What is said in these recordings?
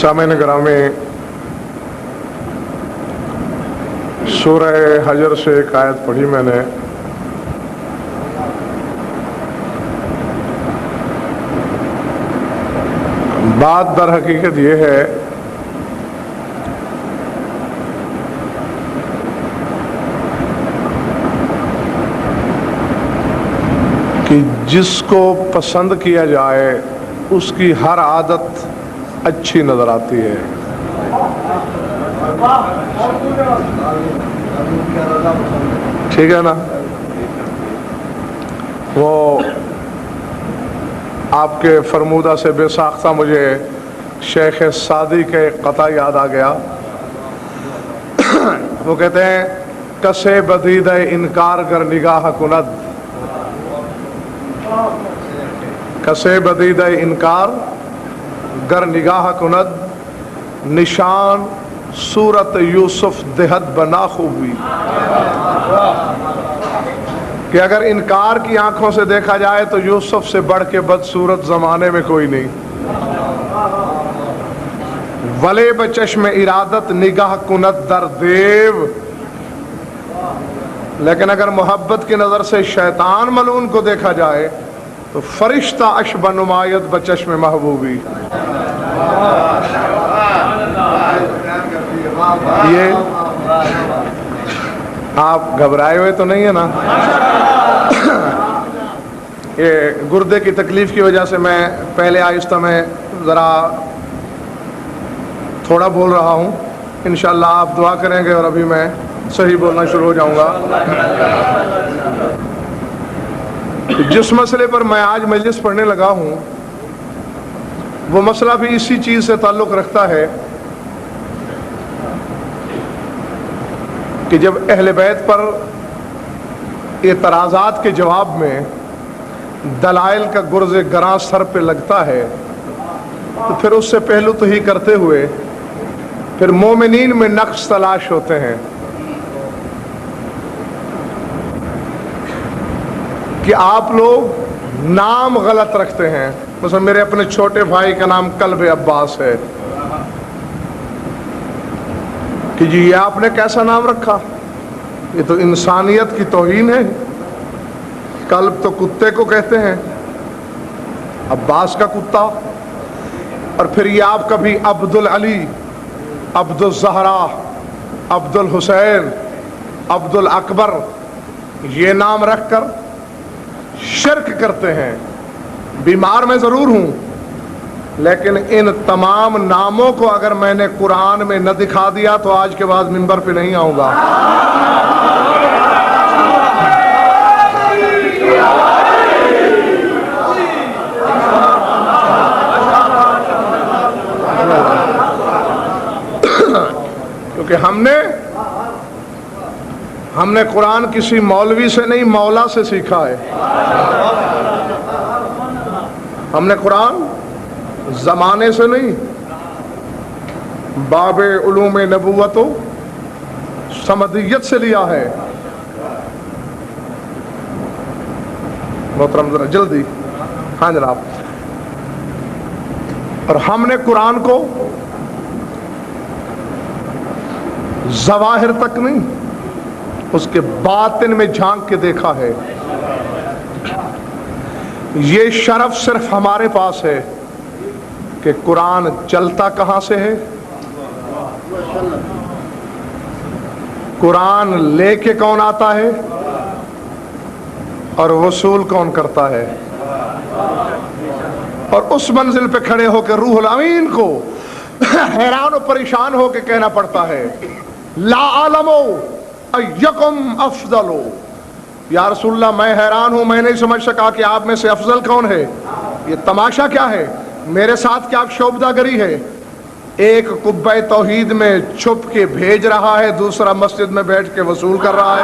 سامعین گرامی، سورہ حجر سے ایک آیت پڑھی میں نے، بات در حقیقت یہ ہے کہ جس کو پسند کیا جائے اس کی ہر عادت اچھی نظر آتی ہے۔ ٹھیک ہے نا؟ وہ آپ کے فرمودہ سے بے ساختہ مجھے شیخ سعدی کے ایک قطع یاد آ گیا۔ وہ کہتے ہیں کسے بدید انکار گر نگاہ کند، کسے بدید انکار گر نگاہ کند، نشان صورت یوسف دہد بنا خوبی، کہ اگر انکار کی آنکھوں سے دیکھا جائے تو یوسف سے بڑھ کے بدصورت زمانے میں کوئی نہیں۔ ولے بچشم ارادت نگاہ کند در دیو، لیکن اگر محبت کی نظر سے شیطان ملعون کو دیکھا جائے تو فرشتہ اشبہ نمایت بچشم محبوبی۔ یہ آپ گھبرائے ہوئے تو نہیں ہے نا؟ یہ گردے کی تکلیف کی وجہ سے میں پہلے آہستہ میں ذرا تھوڑا بول رہا ہوں، انشاءاللہ آپ دعا کریں گے اور ابھی میں صحیح بولنا شروع ہو جاؤں گا۔ جس مسئلے پر میں آج مجلس پڑھنے لگا ہوں وہ مسئلہ بھی اسی چیز سے تعلق رکھتا ہے کہ جب اہل بیت پر اعتراضات کے جواب میں دلائل کا گرز گراں سر پہ لگتا ہے تو پھر اس سے پہلو تو ہی کرتے ہوئے پھر مومنین میں نقص تلاش ہوتے ہیں کہ آپ لوگ نام غلط رکھتے ہیں۔ مثلا میرے اپنے چھوٹے بھائی کا نام کلب عباس ہے، کہ جی یہ آپ نے کیسا نام رکھا، یہ تو انسانیت کی توہین ہے۔ کلب تو کتے کو کہتے ہیں، عباس کا کتا۔ اور پھر یہ آپ کا بھی عبد العلی، عبد الزہرا، عبد الحسین، عبد الاکبر یہ نام رکھ کر شرک کرتے ہیں۔ بیمار میں ضرور ہوں لیکن ان تمام ناموں کو اگر میں نے قرآن میں نہ دکھا دیا تو آج کے بعد منبر پہ نہیں آؤں گا۔ کیونکہ ہم نے قرآن کسی مولوی سے نہیں مولا سے سیکھا ہے۔ ہم نے قرآن زمانے سے نہیں، باب علوم نبوت و سمدیت سے لیا ہے۔ محترم ذرا جلدی، ہاں جناب۔ اور ہم نے قرآن کو ظواہر تک نہیں، اس کے باطن میں جھانک کے دیکھا ہے۔ یہ شرف صرف ہمارے پاس ہے کہ قرآن چلتا کہاں سے ہے، قرآن لے کے کون آتا ہے اور وصول کون کرتا ہے۔ اور اس منزل پہ کھڑے ہو کے روح الامین کو حیران و پریشان ہو کے کہنا پڑتا ہے لا عالمو ایکم افضلو، یا رسول اللہ میں حیران ہوں، میں نہیں سمجھ سکا کہ آپ میں سے افضل کون ہے۔ یہ تماشا کیا ہے؟ میرے ساتھ کیا شعبدہ گری ہے؟ ایک قبہ توحید میں چھپ کے بھیج رہا ہے، دوسرا مسجد میں بیٹھ کے وصول کر رہا ہے۔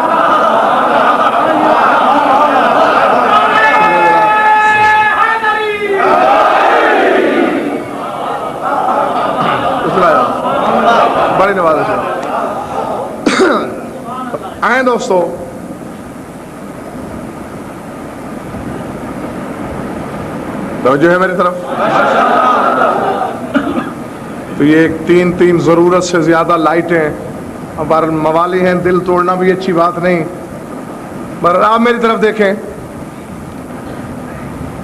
بڑی نوازش ہے۔ آئیں دوستو، توجہ ہے میری طرف۔ تو یہ تین ضرورت سے زیادہ لائٹیں ہمارے موالی ہیں، دل توڑنا بھی اچھی بات نہیں، پر آپ میری طرف دیکھیں،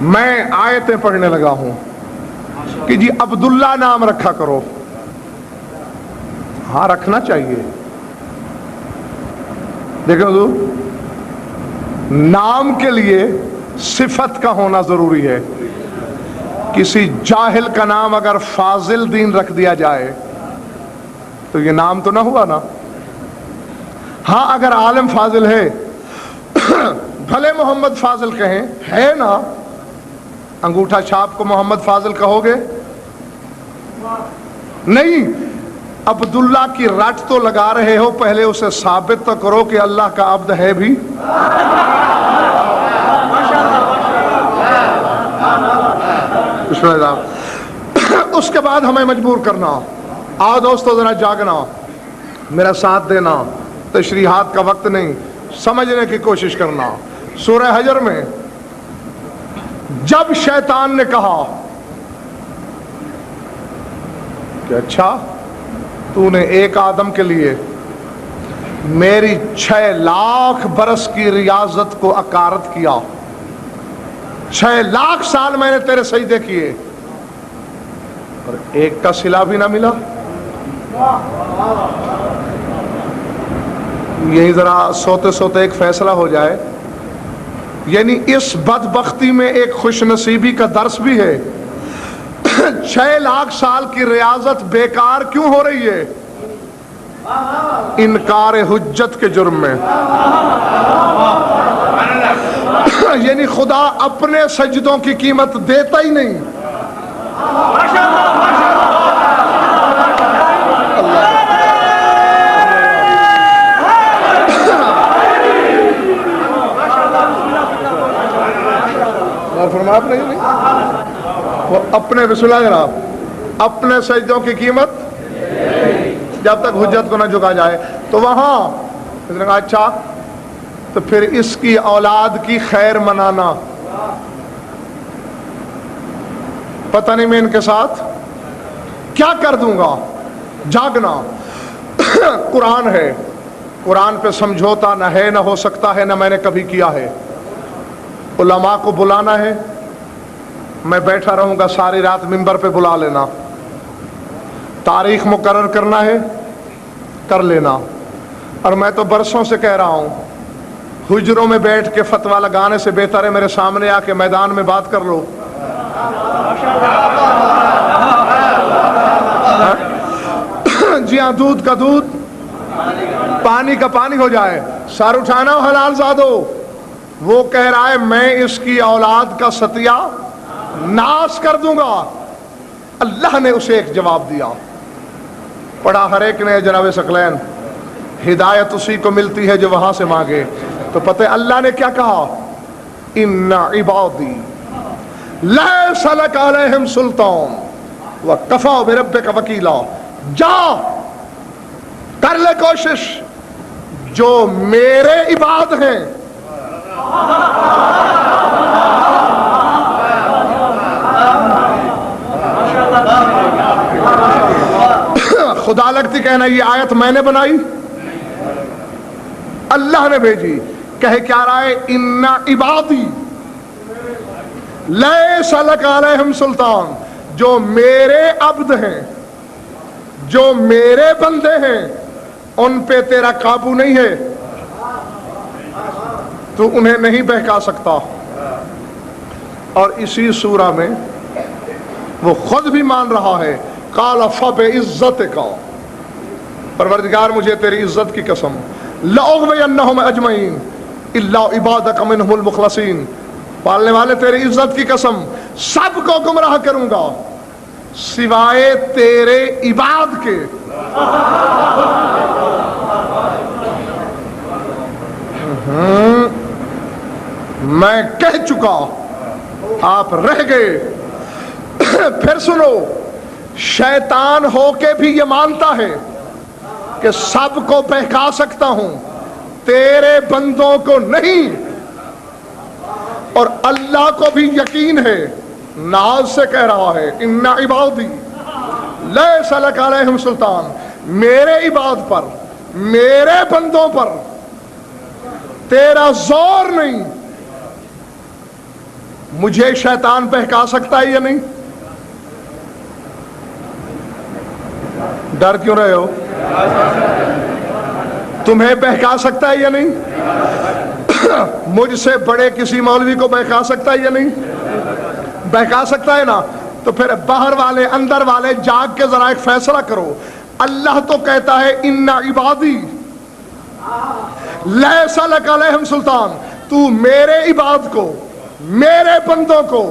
میں آیتیں پڑھنے لگا ہوں کہ جی عبداللہ نام رکھا کرو. ہاں رکھنا چاہیے. دیکھیں حضور، نام کے لیے صفت کا ہونا ضروری ہے. کسی جاہل کا نام اگر فاضل دین رکھ دیا جائے تو یہ نام تو نہ ہوا نا. ہاں اگر عالم فاضل ہے، بھلے محمد فاضل کہیں، ہے نا، انگوٹھا چھاپ کو محمد فاضل کہو گے؟ نہیں. عبداللہ کی رٹ تو لگا رہے ہو، پہلے اسے ثابت تو کرو کہ اللہ کا عبد ہے بھی. اس کے بعد ہمیں مجبور کرنا، آؤ دوستو ذرا جاگنا، میرا ساتھ دینا، تشریحات کا وقت نہیں، سمجھنے کی کوشش کرنا. سورہ حجر میں جب شیطان نے کہا کہ اچھا تو نے ایک آدم کے لیے میری 6 لاکھ برس کی ریاضت کو اکارت کیا، 6 لاکھ سال میں نے تیرے سجدے کیے اور ایک کا صلہ بھی نہ ملا. یہی ذرا سوتے سوتے ایک فیصلہ ہو جائے. یعنی اس بدبختی میں ایک خوش نصیبی کا درس بھی ہے. 6 لاکھ سال کی ریاضت بیکار کیوں ہو رہی ہے؟ انکار حجت کے جرم میں. یعنی خدا اپنے سجدوں کی قیمت دیتا ہی نہیں. فرمایا آپ نے وہ اپنے رسول اللہ جناب اپنے سجدوں کی قیمت جب تک حجت کو نہ جھکا جائے. تو وہاں اس نے کہا اچھا تو پھر اس کی اولاد کی خیر منانا. پتہ نہیں میں ان کے ساتھ کیا کر دوں گا. جاگنا. قرآن ہے، قرآن پہ سمجھوتا نہ ہے، نہ ہو سکتا ہے، نہ میں نے کبھی کیا ہے. علماء کو بلانا ہے، میں بیٹھا رہوں گا ساری رات منبر پہ بلا لینا. تاریخ مقرر کرنا ہے، کر لینا. اور میں تو برسوں سے کہہ رہا ہوں، حجروں میں بیٹھ کے فتویٰ لگانے سے بہتر ہے میرے سامنے آ کے میدان میں بات کر لو. جی ہاں، دودھ کا دودھ، پانی کا پانی ہو جائے. سر اٹھانا ہو حلال زادو. وہ کہہ رہا ہے میں اس کی اولاد کا ستیہ ناش کر دوں گا. اللہ نے اسے ایک جواب دیا، پڑھا ہر ایک نے جناب ثقلین. ہدایت اسی کو ملتی ہے جو وہاں سے مانگے. تو پتہ اللہ نے کیا کہا؟ ان عبادی لیس لک علیہم سلطان وکفی بربک وکیلا. جا کر لے کوشش، جو میرے عباد ہیں خدا لگتی کہنا یہ آیت میں نے بنائی، اللہ نے بھیجی. کہے کیا رہا ہے؟ ان عبادی لیس لک علیہم سلطان، جو میرے عبد ہیں، جو میرے بندے ہیں، ان پہ تیرا قابو نہیں ہے، تو انہیں نہیں بہکا سکتا. اور اسی سورہ میں وہ خود بھی مان رہا ہے، قال فبعزتک، پروردگار مجھے تیری عزت کی قسم، لأغوینہم اجمعین الا عبادک منہم المخلصین، پالنے والے تیری عزت کی قسم سب کو گمراہ کروں گا سوائے تیرے عباد کے. میں کہہ چکا، آپ رہ گئے. پھر سنو، شیطان ہو کے بھی یہ مانتا ہے کہ سب کو بہکا سکتا ہوں، تیرے بندوں کو نہیں. اور اللہ کو بھی یقین ہے، ناز سے کہہ رہا ہے ان عبادی لیس لک علیہم سلطان، میرے عباد پر، میرے بندوں پر تیرا زور نہیں۔ مجھے شیطان بہکا سکتا ہے یا نہیں؟ ڈر کیوں رہے ہو؟ تمہیں بہکا سکتا ہے یا نہیں؟ مجھ سے بڑے کسی مولوی کو بہکا سکتا ہے یا نہیں؟ بہکا سکتا ہے نا؟ تو پھر باہر والے اندر والے جاگ کے ذرا ایک فیصلہ کرو۔ اللہ تو کہتا ہے ان عبادی لیس لک علیہم سلطان، تو میرے عباد کو، میرے بندوں کو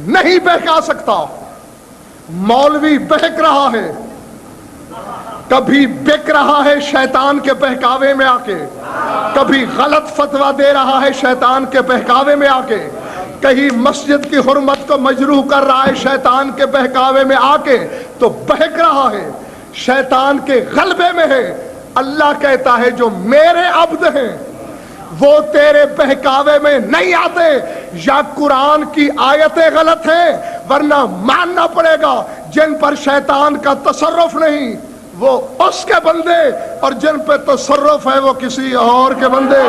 نہیں بہکا سکتا۔ مولوی بہک رہا ہے، کبھی بک رہا ہے شیطان کے بہکاوے میں آ کے، کبھی غلط فتویٰ دے رہا ہے شیطان کے بہکاوے میں آ کے، کہیں مسجد کی حرمت کو مجروح کر رہا ہے شیطان کے بہکاوے میں آ کے، تو بہک رہا ہے، شیطان کے غلبے میں ہے۔ اللہ کہتا ہے جو میرے عبد ہیں وہ تیرے بہکاوے میں نہیں آتے، یا قرآن کی آیتیں غلط ہیں، ورنہ ماننا پڑے گا جن پر شیطان کا تصرف نہیں وہ اس کے بندے، اور جن پہ تصرف ہے وہ کسی اور کے بندے۔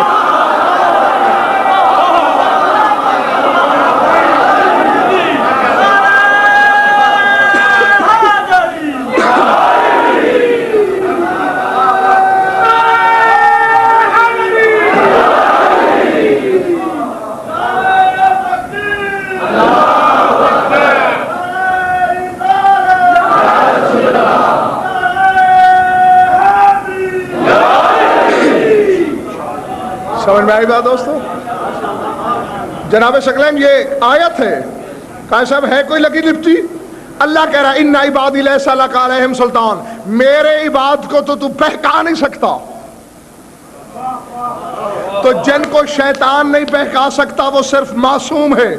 سمجھ میں آئی بات دوستو؟ جناب شکلین یہ آیت ہے، کہا صاحب ہے کوئی لگی لپٹی؟ اللہ کہہ رہا ہے ان عبادی لیس لک علیہم سلطان، میرے عباد کو تو بہکا نہیں سکتا۔ تو جن کو شیطان نہیں بہکا سکتا وہ صرف معصوم ہے،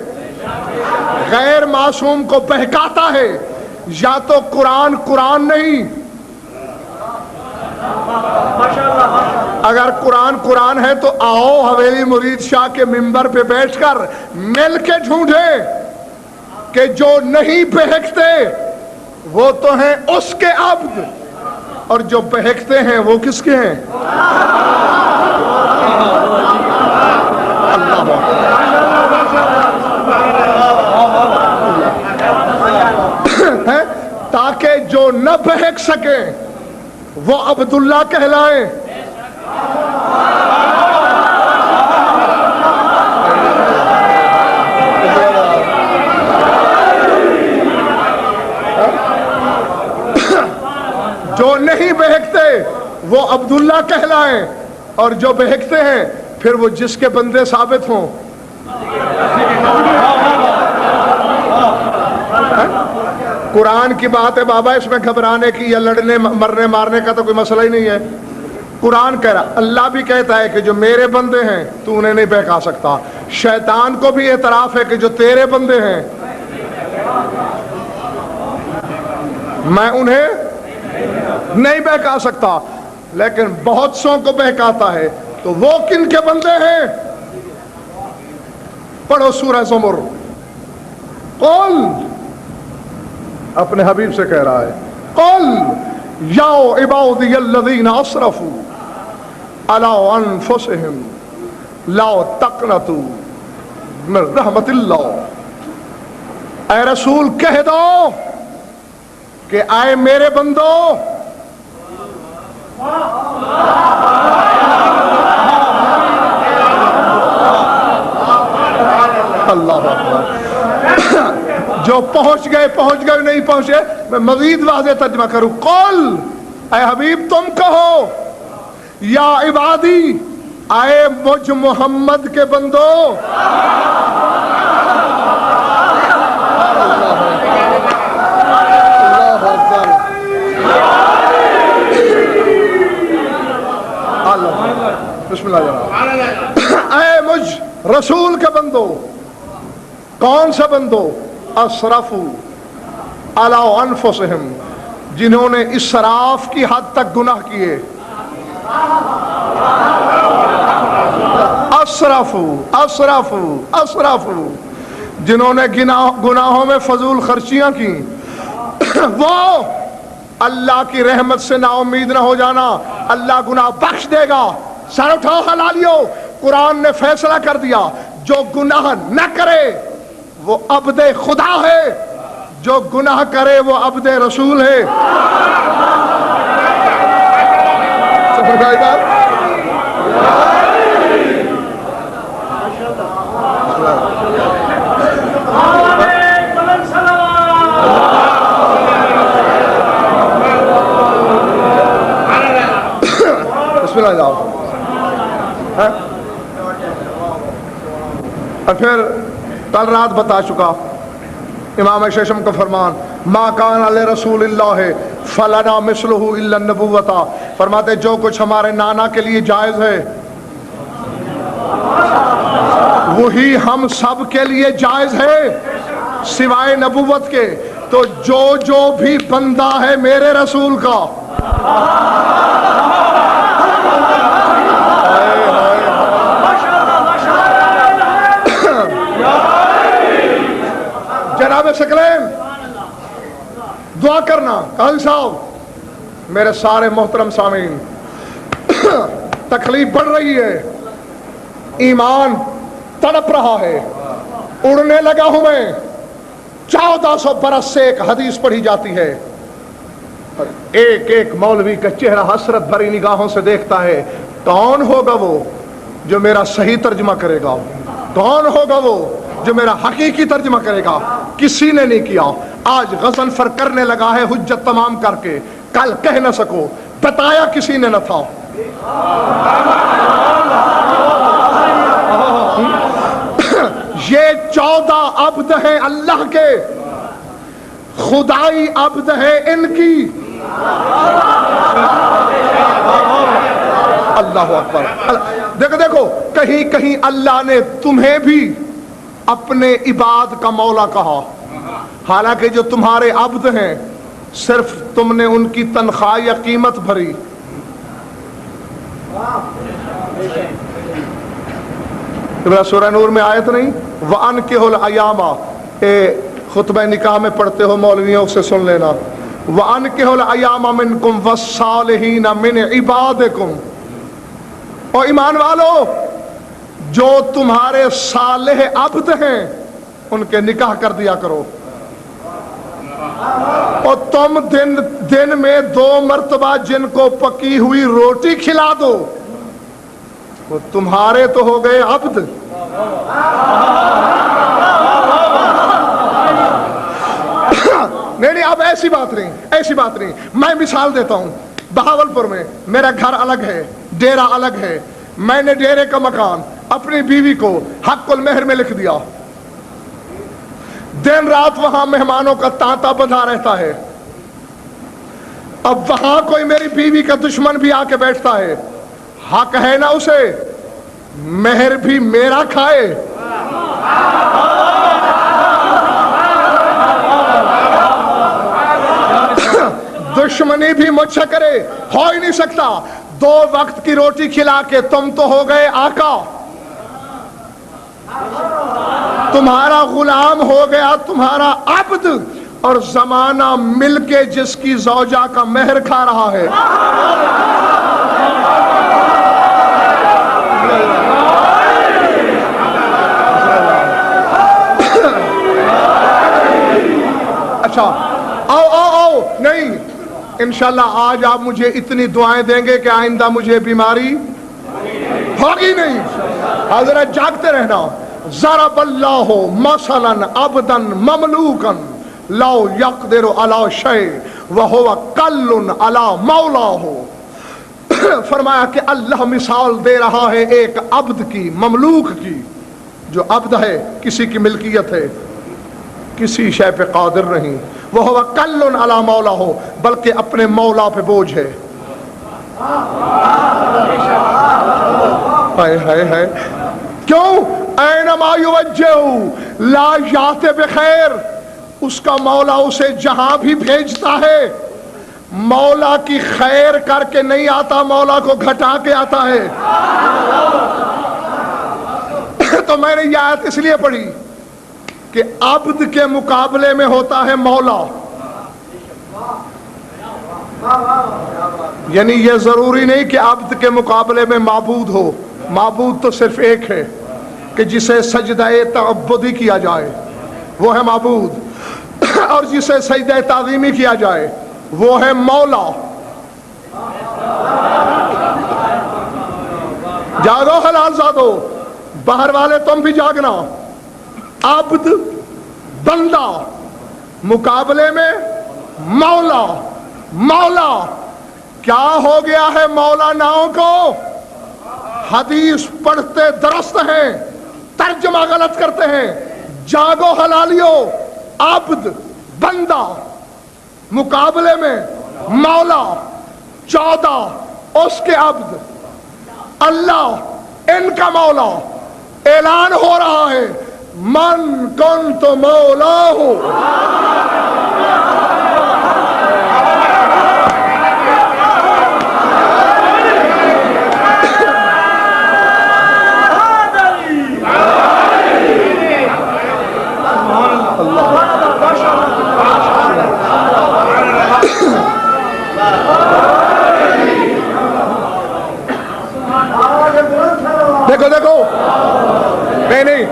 غیر معصوم کو بہکاتا ہے یا تو قرآن نہیں۔ اگر قرآن ہے تو آؤ حویلی مرید شاہ کے منبر پہ بیٹھ کر مل کے ڈھونڈے کہ جو نہیں بہکتے وہ تو ہیں اس کے عبد، اور جو بہکتے ہیں وہ کس کے ہیں؟ تاکہ جو نہ بہک سکے وہ عبداللہ کہلائیں۔ جو نہیں بہکتے وہ عبداللہ کہلائیں، اور جو بہکتے ہیں پھر وہ جس کے بندے ثابت ہوں۔ قرآن کی بات ہے بابا، اس میں گھبرانے کی یا لڑنے مرنے مارنے کا تو کوئی مسئلہ ہی نہیں ہے۔ قرآن کہہ رہا، اللہ بھی کہتا ہے کہ جو میرے بندے ہیں تو انہیں نہیں بہکا سکتا، شیطان کو بھی اعتراف ہے کہ جو تیرے بندے ہیں میں انہیں نہیں بہکا سکتا، لیکن بہت سو کو بہکاتا ہے۔ تو وہ کن کے بندے ہیں؟ پڑھو سورہ زمر۔ قل، اپنے حبیب سے کہہ رہا ہے، قل یا عبادی الذین اسرفوا علی انفسہم لا تقنطوا من رحمت اللہ۔ اے رسول کہہ دو کہ آئے میرے بندو، اللہ اکبر، جو پہنچ گئے نہیں پہنچے میں مزید واضح ترجمہ کروں۔ قل، اے حبیب تم کہو، یا عبادی، آئے مجھ محمد کے بندو، بسم اللہ جناب، اے مجھ رسول کے بندو، کون سا بندو؟ اسرفوا علی انفسہم، جنہوں نے اسراف کی حد تک گناہ کیے۔ اسرفوا، جنہوں نے گناہوں میں فضول خرچیاں کی، وہ اللہ کی رحمت سے نا امید نہ ہو جانا، اللہ گناہ بخش دے گا۔ سر اٹھاؤ حلالیو، قرآن نے فیصلہ کر دیا، جو گناہ نہ کرے وہ عبد خدا ہے، جو گناہ کرے وہ عبد رسول ہے۔ بسم اللہ جاؤ۔ اور پھر کل رات بتا چکا امام ششم کا فرمان، ما کان علی رسول اللہ فلنا مثلہ الا النبوۃ، فرماتے جو کچھ ہمارے نانا کے لیے جائز ہے وہی ہم سب کے لیے جائز ہے سوائے نبوت کے۔ تو جو بھی بندہ ہے میرے رسول کا، جناب سکلین دعا کرنا، قاضی صاحب میرے سارے محترم سامعین، تکلیف بڑھ رہی ہے، ایمان تڑپ رہا ہے، اڑنے لگا ہوں میں۔ 1400 برس سے ایک حدیث پڑھی جاتی ہے اور ایک ایک مولوی کا چہرہ حسرت بھری نگاہوں سے دیکھتا ہے، کون ہوگا وہ جو میرا صحیح ترجمہ کرے گا؟ کون ہوگا وہ جو میرا حقیقی ترجمہ کرے گا؟ کسی نے نہیں کیا۔ آج غضنفر کرنے لگا ہے حجت تمام کر کے، کل کہہ نہ سکو، بتایا کسی نے نہ تھا۔ یہ 14 عبد ہیں اللہ کے، خدائی عبد ہے ان کی۔ اللہ اکبر۔ دیکھو دیکھو، کہیں کہیں اللہ نے تمہیں بھی اپنے عباد کا مولا کہا، حالانکہ جو تمہارے عبد ہیں صرف تم نے ان کی تنخواہ یا قیمت بھری۔ سورہ نور میں آیت نہیں، وَأَنْكِحُوا الْأَيَامَ، خطبہ نکاح میں پڑھتے ہو مولویوں سے سن لینا، وَأَنْكِحُوا الْأَيَامَ مِنْكُمْ وَالصَّالِحِينَ مِنْ عِبَادِكُمْ، اور ایمان والو جو تمہارے صالح عبد ہیں ان کے نکاح کر دیا کرو، اور تم دن میں 2 مرتبہ جن کو پکی ہوئی روٹی کھلا دو، وہ تمہارے تو ہو گئے عبد۔ نہیں اب ایسی بات نہیں، میں مثال دیتا ہوں۔ بہاولپور میں میرا گھر الگ ہے، ڈیرہ الگ ہے، میں نے ڈیرے کا مکان اپنی بیوی کو حق المہر میں لکھ دیا، دن رات وہاں مہمانوں کا تانتا بندھا رہتا ہے۔ اب وہاں کوئی میری بیوی کا دشمن بھی آ کے بیٹھتا ہے، حق ہے نا اسے مہر بھی میرا کھائے؟ دشمنی بھی مجھ سے کرے، ہو ہی نہیں سکتا۔ 2 وقت کی روٹی کھلا کے تم تو ہو گئے آقا، تمہارا غلام ہو گیا تمہارا عبد، اور زمانہ مل کے جس کی زوجہ کا مہر کھا رہا ہے۔ اچھا آؤ نہیں، انشاءاللہ آج آپ مجھے اتنی دعائیں دیں گے کہ آئندہ مجھے بیماری ہوگی نہیں۔ حضرت جاگتے رہنا۔ ضرب اللہ مثلا عبدا مملوکا لو یقدر علی شیء وہو کل علی مولاه، فرمایا کہ اللہ مثال دے رہا ہے ایک عبد کی، مملوک کی، جو عبد ہے، کسی کی ملکیت ہے، کسی شے پہ قادر نہیں، وہ کل علی مولاه، بلکہ اپنے مولا پہ بوجھ ہے۔ ہائے کیوں؟ اینما یوجہ لا یات بخیر، اس کا مولا اسے جہاں بھی بھیجتا ہے مولا کی خیر کر کے نہیں آتا، مولا کو گھٹا کے آتا ہے۔ تو میں نے یہ آیت اس لیے پڑھی کہ عبد کے مقابلے میں ہوتا ہے مولا، یعنی یہ ضروری نہیں کہ عبد کے مقابلے میں معبود ہو، معبود تو صرف ایک ہے کہ جسے سجدہ تعبدی کیا جائے وہ ہے معبود، اور جسے سجدہ تعظیمی کیا جائے وہ ہے مولا۔ جاگو حلال زادو، باہر والے تم بھی جاگنا، عبد بندہ مقابلے میں مولا۔ مولا کیا ہو گیا ہے مولا ناؤں کو؟ حدیث پڑھتے درست ہیں، ترجمہ غلط کرتے ہیں۔ جاگو حلالیو، عبد بندہ مقابلے میں مولا، 14 اس کے عبد، اللہ ان کا مولا۔ اعلان ہو رہا ہے من کنت مولاہ، دیکھو دیکھو، نہیں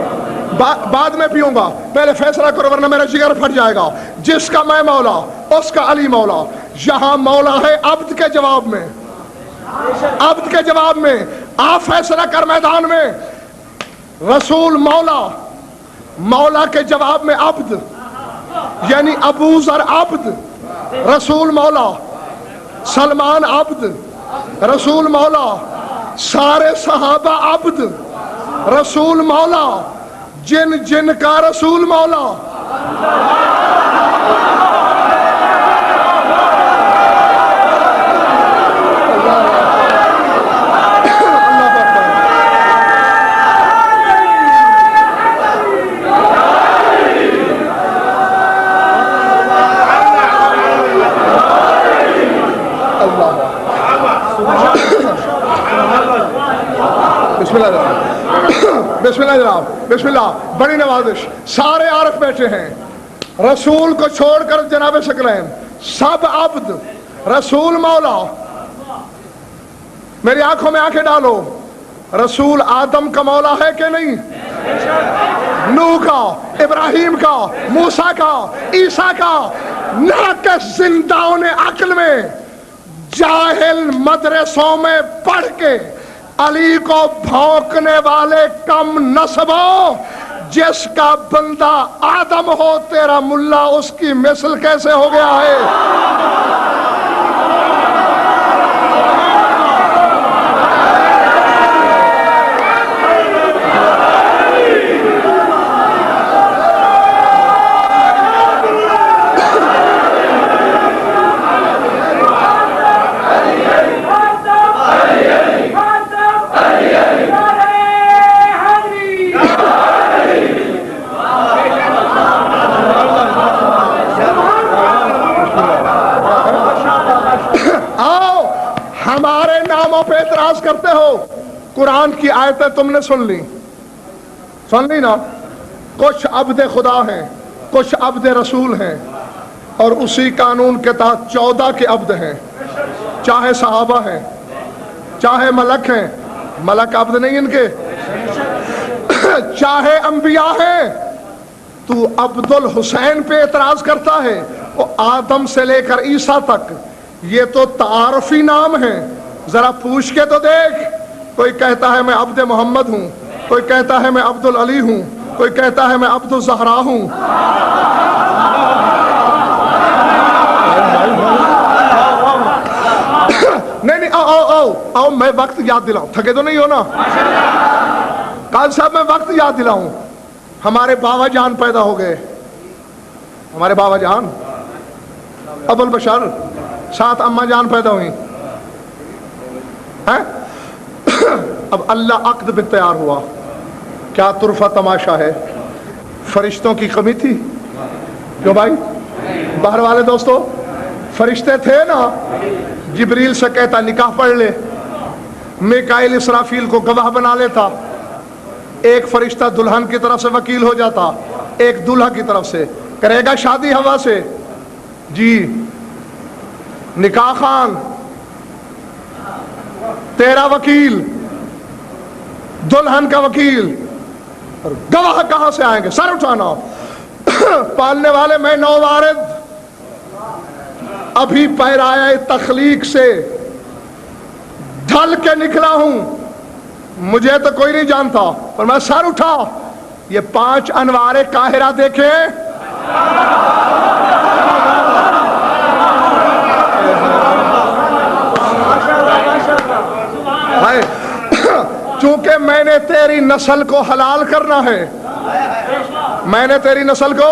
بعد میں پیوں گا، پہلے فیصلہ کرو ورنہ میرا جگر پھٹ جائے گا۔ جس کا میں مولا اس کا علی مولا۔ یہاں مولا ہے عبد کے جواب میں، عبد کے جواب میں آپ فیصلہ کر میدان میں۔ رسول مولا، مولا کے جواب میں عبد، یعنی ابو ذر عبد، رسول مولا۔ سلمان عبد، رسول مولا۔ سارے صحابہ عبد، رسول مولا۔ جن جن کا رسول مولا۔ بسم اللہ جناب، بسم اللہ، بڑی نوازش۔ سارے عارف بیٹھے ہیں، رسول کو چھوڑ کر جناب ثقلین سب عبد، رسول مولا۔ میری آنکھوں میں آنکھیں ڈالو، رسول آدم کا مولا ہے کہ نہیں؟ نوح کا، ابراہیم کا، موسیٰ کا، عیسیٰ کا۔ ناقص زنداؤں عقل میں، جاہل مدرسوں میں پڑھ کے علی کو بھونکنے والے کم نسبوں، جس کا بندہ آدم ہو تیرا ملا اس کی مثل کیسے ہو گیا ہے؟ پہ اعتراض کرتے ہو، قرآن کی آیتیں تم نے سن لی نا؟ کچھ عبد خدا ہیں، کچھ عبد رسول ہیں، اور اسی قانون کے تحت 14 کے عبد ہیں، چاہے صحابہ ہیں چاہے ملک ہیں، ملک عبد نہیں ان کے، چاہے انبیاء ہیں۔ تو عبد الحسین پہ اعتراض کرتا ہے، وہ آدم سے لے کر عیسیٰ تک یہ تو تعارفی نام ہیں، ذرا پوچھ کے تو دیکھ۔ کوئی کہتا ہے میں عبد محمد ہوں، کوئی کہتا ہے میں عبد العلی ہوں، کوئی کہتا ہے میں عبد الزہرا ہوں۔ نہیں آؤ میں وقت یاد دلاؤں، تھکے تو نہیں ہو نا؟ قاضی صاحب میں وقت یاد دلاؤں۔ ہمارے بابا جان پیدا ہو گئے، ہمارے بابا جان ابو البشر، ساتھ اماں جان پیدا ہوئی۔ اب اللہ عقد پہ تیار ہوا، کیا طرفہ تماشا ہے؟ فرشتوں کی کمی تھی جو بھائی باہر والے دوستو، فرشتے تھے نا، جبریل سے کہتا نکاح پڑھ لے، میکائیل اسرافیل کو گواہ بنا لیتا، ایک فرشتہ دلہن کی طرف سے وکیل ہو جاتا، ایک دلہا کی طرف سے، کرے گا شادی ہوا سے؟ جی نکاح خان تیرا وکیل، دلہن کا وکیل، اور گواہ کہاں سے آئیں گے؟ سر اٹھانا۔ پالنے والے میں نووارد ابھی پیرائے تخلیق سے ڈھل کے نکلا ہوں، مجھے تو کوئی نہیں جانتا، پر میں سر اٹھا۔ یہ 5 انوار قاہرہ دیکھیں، چونکہ میں نے تیری نسل کو حلال کرنا ہے، میں نے تیری نسل کو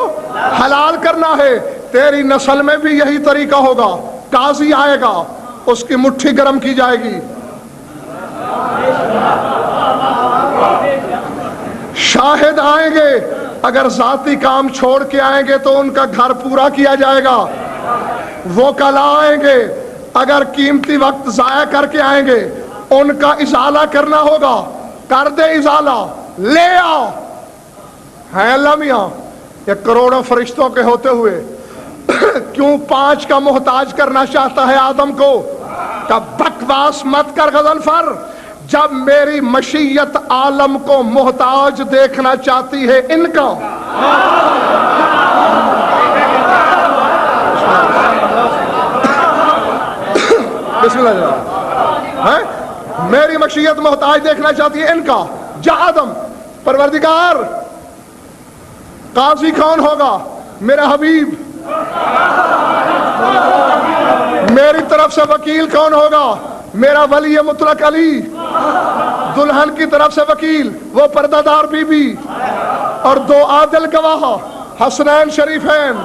حلال کرنا ہے، تیری نسل میں بھی یہی طریقہ ہوگا۔ قاضی آئے گا، اس کی مٹھی گرم کی جائے گی، شاہد آئیں گے، اگر ذاتی کام چھوڑ کے آئیں گے تو ان کا گھر پورا کیا جائے گا، وکلاء آئیں گے، اگر قیمتی وقت ضائع کر کے آئیں گے ان کا ازالہ کرنا ہوگا، کر دے ازالہ، لے آ۔ ہے اللہ میاں، یہ کروڑوں فرشتوں کے ہوتے ہوئے کیوں 5 کا محتاج کرنا چاہتا ہے آدم کو؟ کہ بکواس مت کر غضنفر، جب میری مشیت عالم کو محتاج دیکھنا چاہتی ہے ان کا، بسم اللہ جناب، میری مشیت محتاج دیکھنا چاہتی ہے ان کا، جا آدم، پروردگار قاضی کون ہوگا؟ میرا حبیب۔ میری طرف سے وکیل کون ہوگا؟ میرا ولی مطلق علی۔ دلہن کی طرف سے وکیل وہ پردہ دار بی بی، اور 2 عادل گواہ حسنین شریفین۔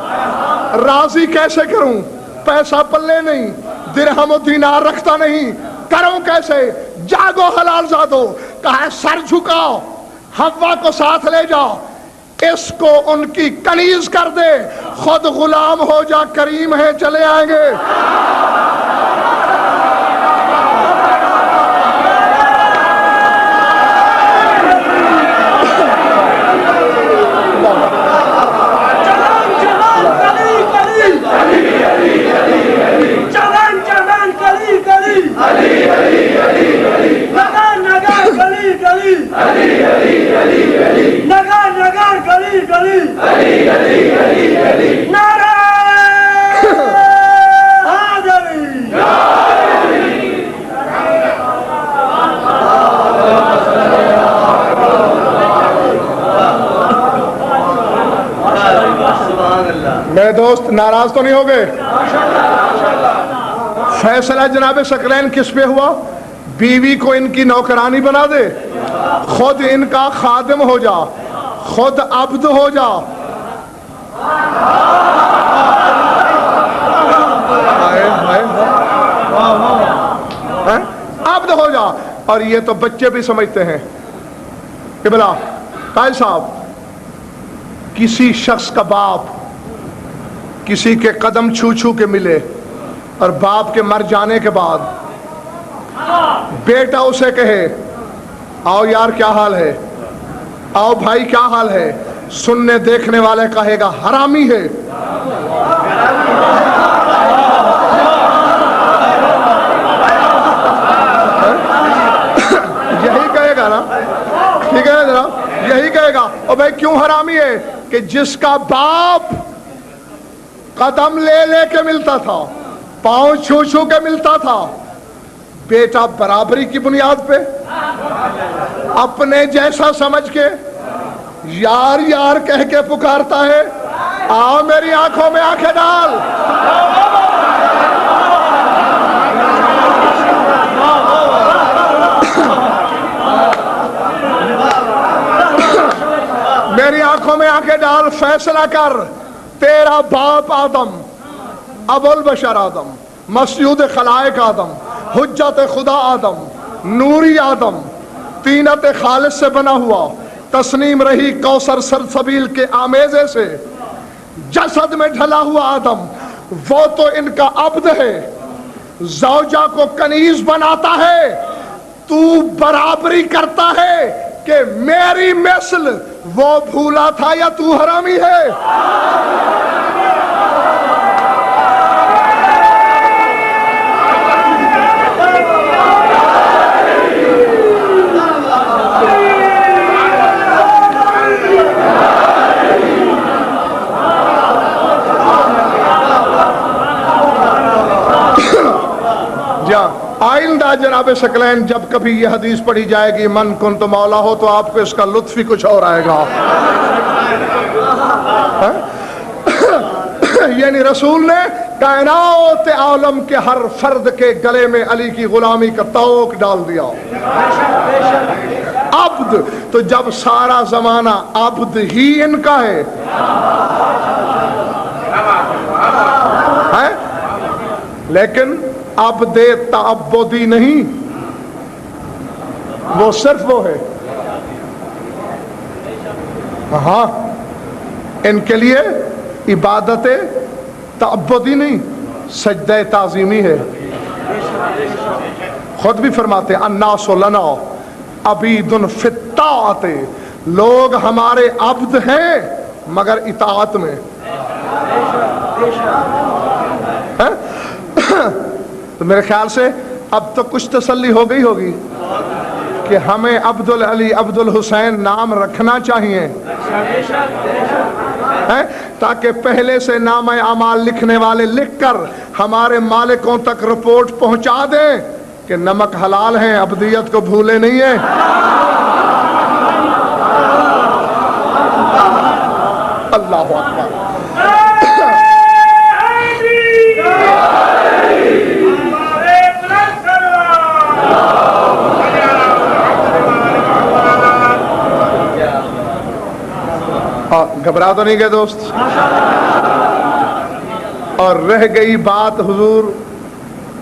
راضی کیسے کروں؟ پیسہ پلے نہیں، درہم و دینار رکھتا نہیں، کروں کیسے؟ جاگو حلال زادو، کہا سر جھکاؤ، حوا کو ساتھ لے جاؤ، اس کو ان کی کنیز کر دے، خود غلام ہو جا، کریم ہے، چلے آئیں گے۔ میرے دوست ناراض تو نہیں ہو گئے؟ فیصلہ جناب ثقلین کس پہ ہوا؟ بیوی کو ان کی نوکرانی بنا دے، خود ان کا خادم ہو جا، خود عبد ہو جا۔ عبد ہو جا۔ اور یہ تو بچے بھی سمجھتے ہیں کہ بلا قائد صاحب، کسی شخص کا باپ کسی کے قدم چھو چھو کے ملے اور باپ کے مر جانے کے بعد بیٹا اسے کہے آؤ یار کیا حال ہے، آؤ بھائی کیا حال ہے، سننے دیکھنے والے کہے گا حرامی ہے۔ یہی کہے گا نا، ٹھیک ہے نا جناب، یہی کہے گا۔ اور بھائی کیوں حرامی ہے؟ کہ جس کا باپ قدم لے لے کے ملتا تھا، پاؤں چھو چھو کے ملتا تھا، بیٹا برابری کی بنیاد پہ اپنے جیسا سمجھ کے یار یار کہہ کے پکارتا ہے، آؤ میری آنکھوں میں آنکھیں ڈال۔ میری آنکھوں میں آنکھیں ڈال، فیصلہ کر، تیرا باپ آدم، ابو البشر آدم، مسجود خلائق آدم، حجت خدا آدم، نوری آدم، طینت خالص سے بنا ہوا، تسنیم رہی کوثر سلسبیل کے آمیزے سے جسد میں ڈھلا ہوا آدم، وہ تو ان کا عبد ہے، زوجہ کو کنیز بناتا ہے، تو برابری کرتا ہے کہ میری مثل وہ بھولا تھا یا تو حرامی ہے؟ جا آئندہ جناب ثقلین جب کبھی یہ حدیث پڑھی جائے گی من کنت مولا ہو تو آپ کو اس کا لطف ہی کچھ اور آئے گا. یعنی رسول نے کائنات عالم کے ہر فرد کے گلے میں علی کی غلامی کا طوق ڈال دیا. عبد تو جب سارا زمانہ عبد ہی ان کا ہے لیکن عبد تعبدی نہیں، وہ صرف وہ ہے. ہاں ان کے لیے عبادت تعبدی نہیں، سجدہ تعظیمی ہے. خود بھی فرماتے ہیں الناس لنا عبید فی الطاعت، لوگ ہمارے عبد ہیں مگر اطاعت میں. تو میرے خیال سے اب تو کچھ تسلی ہو گئی ہوگی کہ ہمیں عبد العلی عبد الحسین نام رکھنا چاہیے تاکہ پہلے سے نام اعمال لکھنے والے لکھ کر ہمارے مالکوں تک رپورٹ پہنچا دیں کہ نمک حلال ہیں، ابدیت کو بھولے نہیں ہیں. اللہ اکبر. گھبرا تو نہیں گئے دوست؟ اور رہ گئی بات حضور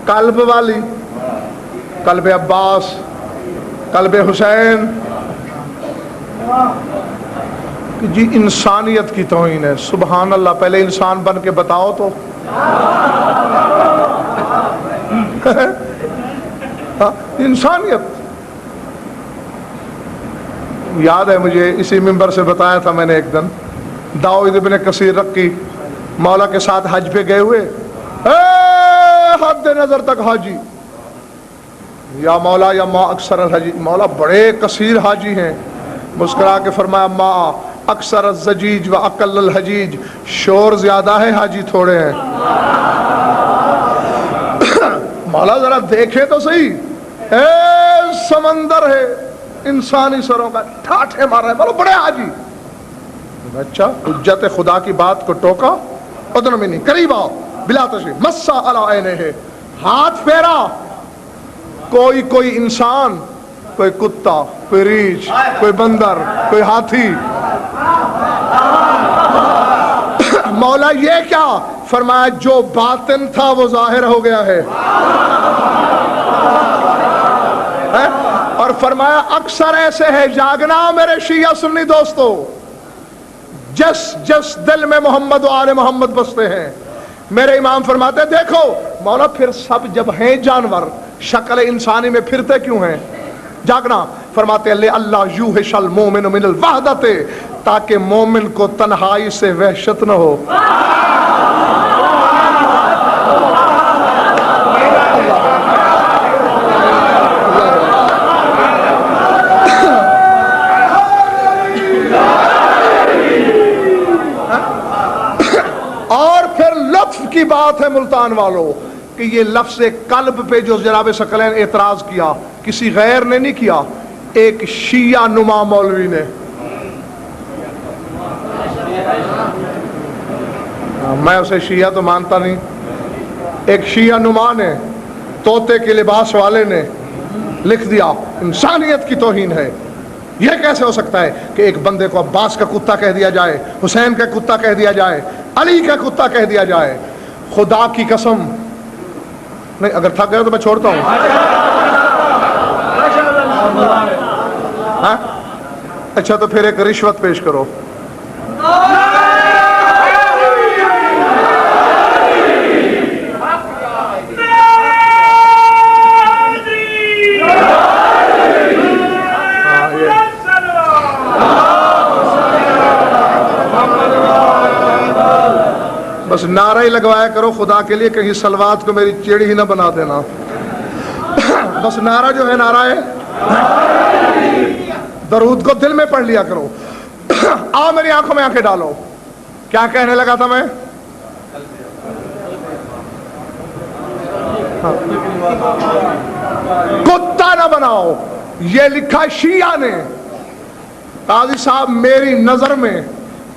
قلب والی، قلب عباس، قلب حسین، کہ جی انسانیت کی توہین ہے. سبحان اللہ، پہلے انسان بن کے بتاؤ تو. انسانیت یاد ہے مجھے، اسی ممبر سے بتایا تھا میں نے ایک دن، داؤد ابن کثیر رقی مولا کے ساتھ حج پہ گئے ہوئے، حد نظر تک حاجی، یا مولا یا ما اکثر الحجی، مولا بڑے کثیر حاجی ہیں. مسکرا کے فرمایا ما اکثر الزجیج و اقل الحجیج، شور زیادہ ہے حاجی تھوڑے ہیں. مولا ذرا دیکھے تو صحیح، سمندر ہے انسانی سروں کا، ٹھاٹھے مار رہے ہیں، بولو بڑے حاجی. اچھا حجت خدا کی بات کو ٹوکا، ادن میں نہیں، قریب آؤ بلا تشریف، مسا علی عینہ ہے، ہاتھ پھیرا. کوئی انسان، کوئی کتا، کوئی ریچھ، کوئی بندر، کوئی ہاتھی. مولا یہ کیا؟ فرمایا جو باطن تھا وہ ظاہر ہو گیا ہے. اور فرمایا اکثر ایسے ہے، جاگنا میرے شیعہ سنی دوستو، جس دل میں محمد و آل محمد بستے ہیں. میرے امام فرماتے ہیں دیکھو مولا پھر سب جب ہیں جانور شکل انسانی میں پھرتے کیوں ہیں؟ جاگنا. فرماتے ہیں اللہ یوحش المومن من الوحدت، تاکہ مومن کو تنہائی سے وحشت نہ ہو. کی بات ہے ملتان والوں کہ یہ لفظ قلب پہ جو جناب ثقلین اعتراض کیا کسی غیر نے نہیں کیا، ایک شیعہ نما مولوی نے. میں اسے شیعہ تو مانتا نہیں، ایک شیعہ نما نے، طوطے کے لباس والے نے لکھ دیا انسانیت کی توہین ہے. یہ کیسے ہو سکتا ہے کہ ایک بندے کو عباس کا کتا کہہ دیا جائے، حسین کا کتا کہہ دیا جائے، علی کا کتا کہہ دیا جائے. خدا کی قسم نہیں، اگر تھک گئے تو میں چھوڑتا ہوں. اچھا تو پھر ایک رشوت پیش کرو. بس نعرہ ہی لگوایا کرو خدا کے لیے، کہیں سلوات کو میری چیڑی ہی نہ بنا دینا. بس نعرہ جو ہے نعرہ ہے درود کو دل میں پڑھ لیا کرو. آؤ میری آنکھوں میں آنکھیں ڈالو. کیا کہنے لگا تھا میں؟ کتا نہ بناؤ، یہ لکھا شیعہ نے۔ قاضی صاحب میری نظر میں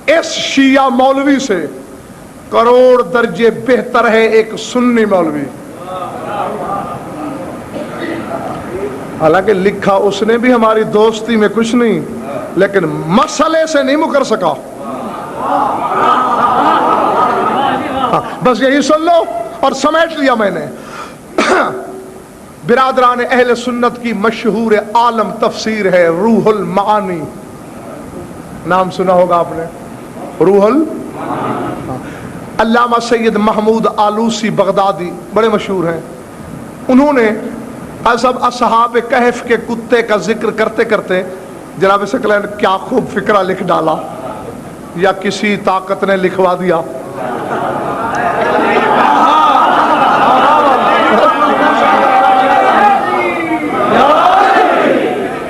اس شیعہ مولوی سے کروڑ درجے بہتر ہے ایک سنی مولوی۔ حالانکہ لکھا اس نے بھی ہماری دوستی میں کچھ نہیں، لیکن مسئلے سے نہیں مکر سکا۔ بس یہی سن لو اور سمیٹ لیا میں نے۔ برادران اہل سنت کی مشہور عالم تفسیر ہے روح المعانی، نام سنا ہوگا آپ نے، روح علامہ سید محمود آلوسی بغدادی بڑے مشہور ہیں۔ انہوں نے اصحاب کہف کے کتے کا ذکر کرتے کرتے جناب ثقلین کیا خوب فکرہ لکھ ڈالا، یا کسی طاقت نے لکھوا دیا۔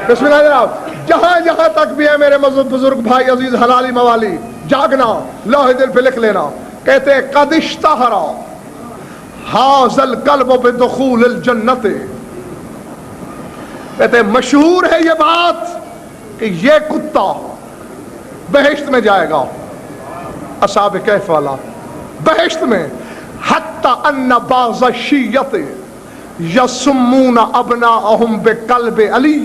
بسم اللہ جناب، جہاں جہاں تک بھی ہے میرے بزرگ بھائی عزیز حلالی موالی، جاگنا، لوح دل پہ لکھ لینا۔ کہتے ہیں قد اشتہر ھذا القلب بدخول الجنت، کہتے ہیں مشہور ہے یہ بات کہ یہ کتا بہشت میں جائے گا، اصحاب کہف والا بہشت میں۔ حتی ان بعض الشیعۃ یسمون ابناءہم بقلب علی۔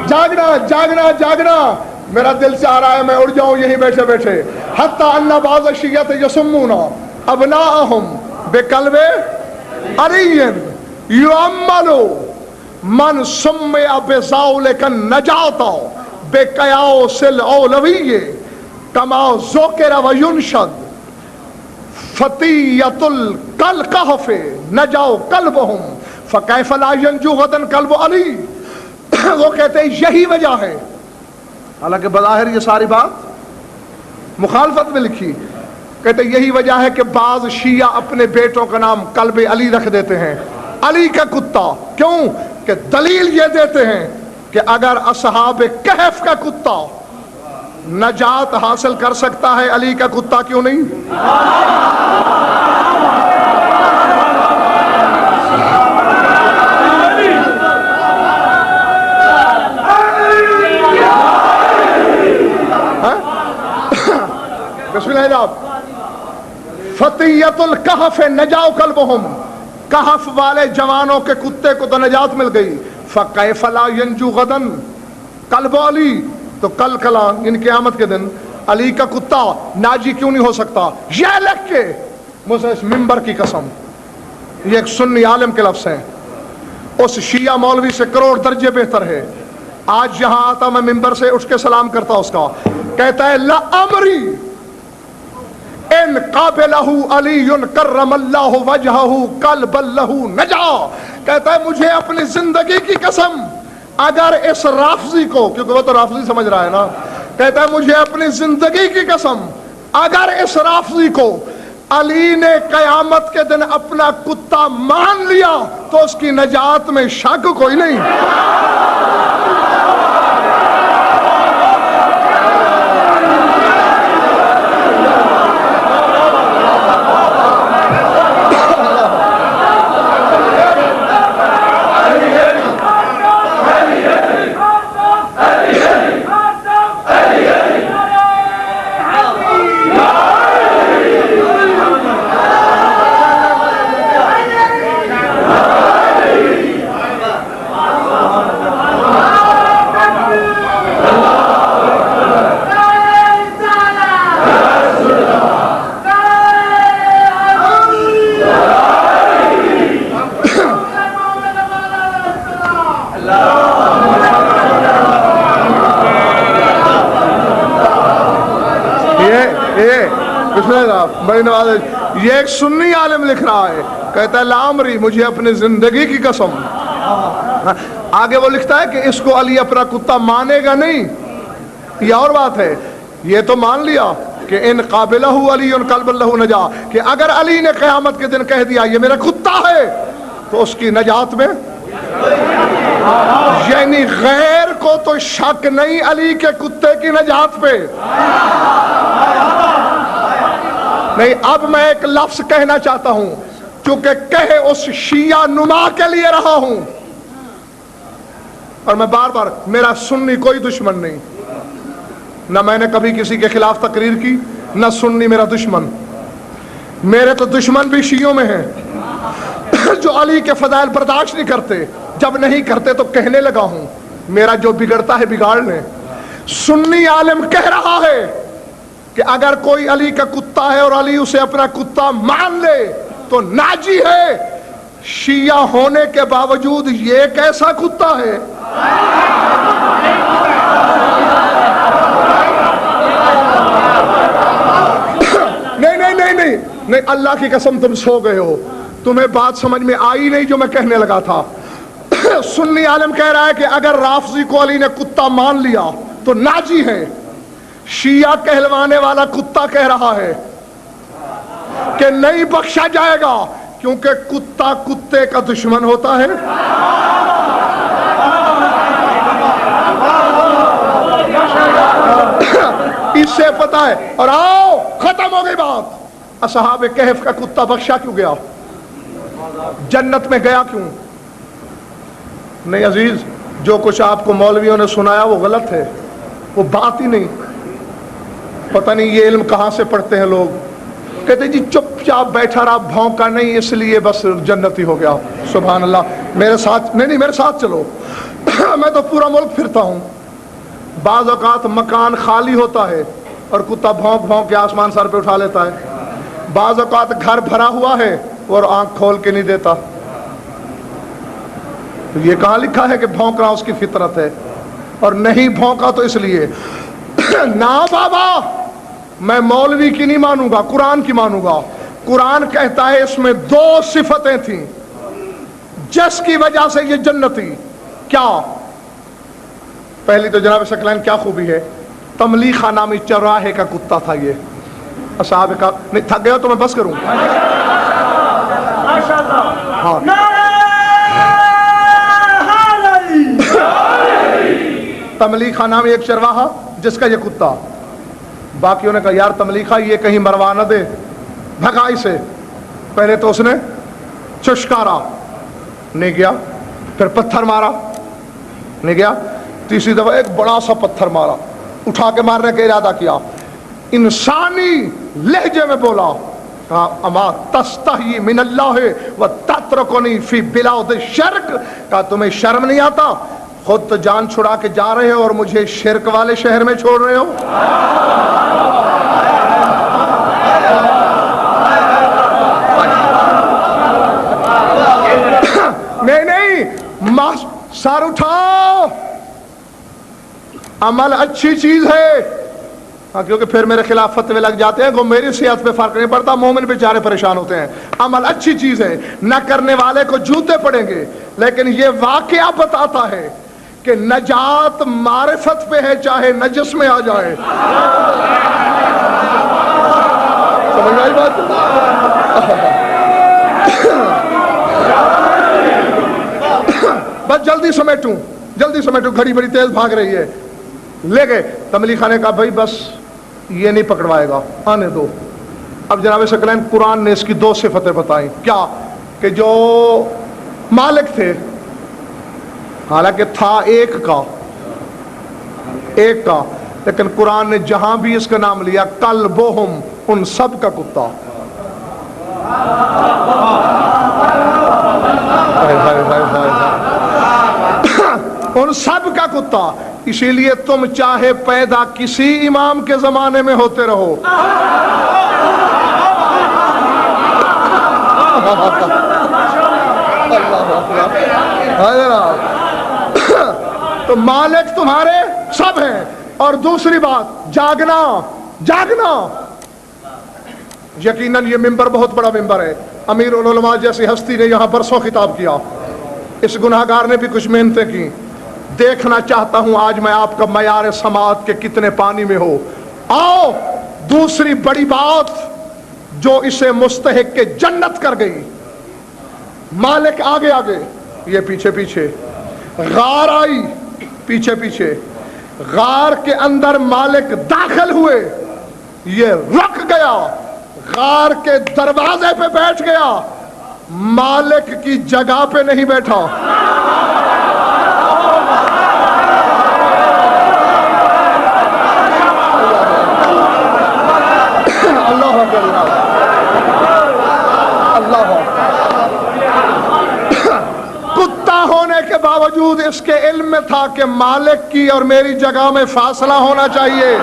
جاگنا جاگنا جاگنا، میرا دل چاہ رہا ہے میں اڑ جاؤں یہیں بیٹھے بیٹھے۔ حتی ان بعض الشیعۃ یسمون ابناءہم بقلب علی یعمل من سمع بذلک النجاۃ بقیاس الاولوی کما ذکر وینشد فتیۃ الکہف نجوا قلبہم فکیف لا ینجو غدا قلب علی۔ وہ کہتے ہیں یہی وجہ ہے، حالانکہ بظاہر یہ ساری بات مخالفت میں لکھی، کہتے ہیں یہی وجہ ہے کہ بعض شیعہ اپنے بیٹوں کا نام قلب علی رکھ دیتے ہیں، علی کا کتا۔ کیوں؟ کہ دلیل یہ دیتے ہیں کہ اگر اصحاب کہف کا کتا نجات حاصل کر سکتا ہے، علی کا کتا کیوں نہیں؟ بسم اللہ جناب، فتیۃ الکہف نجوا قلبہم، کہف والے جوانوں کے کتے کو تو نجات مل گئی۔ فکیف لا ینجو غدا قلب علی، تو کل کلا ان قیامت کے دن علی کا کتا ناجی کیوں نہیں ہو سکتا؟ یہ لکھ کے مجھے اس ممبر کی قسم، یہ ایک سنی عالم کے لفظ ہیں، اس شیعہ مولوی سے کروڑ درجے بہتر ہے۔ آج یہاں آتا میں ممبر سے اٹھ کے سلام کرتا اس کا، کہتا ہے لعمری ان قابلہ علی کرم اللہ وجہہ قلب لہ نجا۔ کہتا ہے مجھے اپنی زندگی کی قسم اگر اس رافضی کو، کیونکہ وہ تو رافضی سمجھ رہا ہے نا، کہتا ہے مجھے اپنی زندگی کی قسم اگر اس رافضی کو علی نے قیامت کے دن اپنا کتا مان لیا تو اس کی نجات میں شک کوئی نہیں۔ بڑی نوازش، یہ ایک سنی عالم لکھ رہا ہے، کہتا ہے لامری مجھے اپنی زندگی کی قسم۔ آگے وہ لکھتا ہے کہ اس کو علی اپنا کتا مانے گا نہیں، یہ اور بات ہے۔ یہ تو مان لیا کہ ان قابلہ علی ان قلب اللہ نجا، کہ اگر علی نے قیامت کے دن کہہ دیا یہ میرا کتا ہے تو اس کی نجات میں یعنی غیر کو تو شک نہیں علی کے کتے کی نجات پہ. نہیں، اب میں ایک لفظ کہنا چاہتا ہوں چونکہ کہے اس شیعہ نما کے لیے رہا ہوں، اور میں بار بار، میرا سنی کوئی دشمن نہیں، نہ میں نے کبھی کسی کے خلاف تقریر کی، نہ سنی میرا دشمن. میرے تو دشمن بھی شیعوں میں ہیں جو علی کے فضائل برداشت نہیں کرتے. جب نہیں کرتے تو کہنے لگا ہوں میرا جو بگڑتا ہے بگاڑ لیں. سنی عالم کہہ رہا ہے کہ اگر کوئی علی کا کتا ہے اور علی اسے اپنا کتا مان لے تو ناجی ہے. شیعہ ہونے کے باوجود یہ کیسا کتا ہے؟ نہیں، اللہ کی قسم تم سو گئے ہو، تمہیں بات سمجھ میں آئی نہیں جو میں کہنے لگا تھا. سنی عالم کہہ رہا ہے کہ اگر رافضی کو علی نے کتا مان لیا تو ناجی ہے. شیعہ کہلوانے والا کتا کہہ رہا ہے کہ نہیں بخشا جائے گا کیونکہ کتا کتے کا دشمن ہوتا ہے. اس سے پتا ہے. اور آؤ، ختم ہو گئی بات. اصحاب کہف کا کتا بخشا کیوں گیا؟ جنت میں گیا کیوں؟ نہیں عزیز، جو کچھ آپ کو مولویوں نے سنایا وہ غلط ہے، وہ بات ہی نہیں. پتہ نہیں یہ علم کہاں سے پڑھتے ہیں لوگ. کہتے جی چپ چاپ بیٹھا رہا، بھونکا نہیں، اس لیے بس جنتی ہو گیا. سبحان اللہ. میرے ساتھ نہیں، میرے ساتھ چلو. میں تو پورا ملک پھرتا ہوں. بعض اوقات مکان خالی ہوتا ہے اور کتا بھونک بھونک کے آسمان سر پہ اٹھا لیتا ہے. بعض اوقات گھر بھرا ہوا ہے اور آنکھ کھول کے نہیں دیتا. یہ کہاں لکھا ہے کہ بھونکنا اس کی فطرت ہے؟ اور نہیں بھونکا تو اس لیے. نا بابا، میں مولوی کی نہیں مانوں گا، قرآن کی مانوں گا. قرآن کہتا ہے اس میں 2 صفتیں تھیں جس کی وجہ سے یہ جنتی. کیا؟ پہلی تو جناب شکلین کیا خوبی ہے، تملیخہ نامی چراہے کا کتا تھا یہ. اصحاب کا نہیں تھک گیا تو میں بس کروں. ہاں، تملیخہ نامی ایک چرواہا جس کا یہ کتا. باقیوں نے کہا یار تملیخہ یہ کہیں مروا نہ دے، بھگائی سے. پہلے تو اس نے چشکارا، نہیں گیا. پھر پتھر مارا، نہیں گیا. تیسری دفعہ ایک بڑا سا پتھر مارا، اٹھا کے مارنے کا ارادہ کیا. انسانی لہجے میں بولا اما تستحی من اللہ وتترکنی فی بلاد الشرک. کہا تمہیں شرم نہیں آتا؟ خود تو جان چھڑا کے جا رہے ہو اور مجھے شرک والے شہر میں چھوڑ رہے ہو. نہیں، سر اٹھاؤ. عمل اچھی چیز ہے، ہاں، کیونکہ پھر میرے خلاف فتوے لگ جاتے ہیں. میری صحت پہ فرق نہیں پڑتا، مومن بیچارے پریشان ہوتے ہیں. عمل اچھی چیز ہے، نہ کرنے والے کو جوتے پڑیں گے. لیکن یہ واقعہ بتاتا ہے کہ نجات معرفت پہ ہے، چاہے نجس میں آ جائے. سمجھ آئی بات؟ بس جلدی سمیٹوں، گھڑی بڑی تیز بھاگ رہی ہے. لے گئے. تملیخہ نے کہا بھائی بس یہ نہیں پکڑوائے گا، آنے دو. اب جناب ثقلین قرآن نے اس کی 2 صفتیں بتائیں. کیا؟ کہ جو مالک تھے، حالانکہ تھا ایک کا، لیکن قرآن نے جہاں بھی اس کا نام لیا کلبہم، ان سب کا کتا. ان سب کا کتا. اسی لیے تم چاہے پیدا کسی امام کے زمانے میں ہوتے رہو، تو مالک تمہارے سب ہیں. اور دوسری بات، جاگنا. یقیناً یہ ممبر بہت بڑا ممبر ہے. امیر العلماء جیسی ہستی نے یہاں برسوں خطاب کیا. اس گناہگار نے بھی کچھ محنتیں کی. دیکھنا چاہتا ہوں آج میں آپ کا معیار سماعت کے کتنے پانی میں ہو. آؤ، دوسری بڑی بات جو اسے مستحق کے جنت کر گئی. مالک آگے، یہ پیچھے. غار آئی پیچھے پیچھے، غار کے اندر مالک داخل ہوئے، یہ رک گیا، غار کے دروازے پہ بیٹھ گیا، مالک کی جگہ پہ نہیں بیٹھا۔ اللہ اللہ کتا ہونے کے باوجود اس کے علم میں تھا کہ مالک کی اور میری جگہ میں فاصلہ ہونا چاہیے۔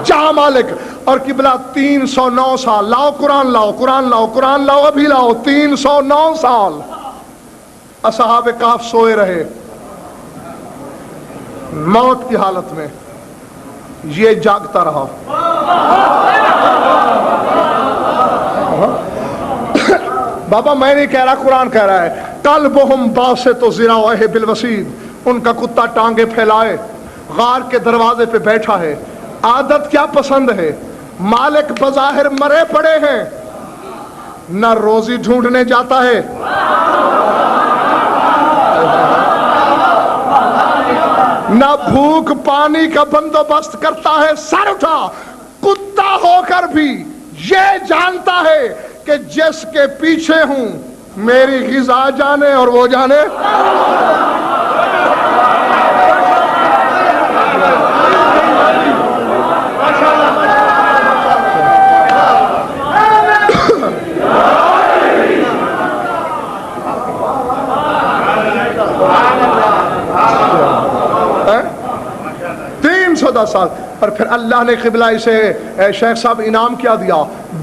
چاہ مالک اور قبلہ 309 سال، لاؤ قرآن لاؤ، قرآن لاؤ، قرآن لاؤ، ابھی لاؤ، 309 سال اصحاب کہف سوئے رہے موت کی حالت میں، یہ جاگتا رہا۔ بابا میں نہیں کہہ رہا، قرآن کہہ رہا ہے، قلبہم باسط ذراعیہ بالوسید، ان کا کتا ٹانگیں پھیلائے غار کے دروازے پہ بیٹھا ہے۔ عادت کیا پسند ہے؟ مالک بظاہر مرے پڑے ہیں، نہ روزی ڈھونڈنے جاتا ہے، نہ بھوک پانی کا بندوبست کرتا ہے، سر اٹھا، کتا ہو کر بھی یہ جانتا ہے کہ جس کے پیچھے ہوں میری غذا جانے اور وہ جانے۔ سال اور پھر اللہ نے قبلہ اسے شیخ صاحب انعام کیا دیا،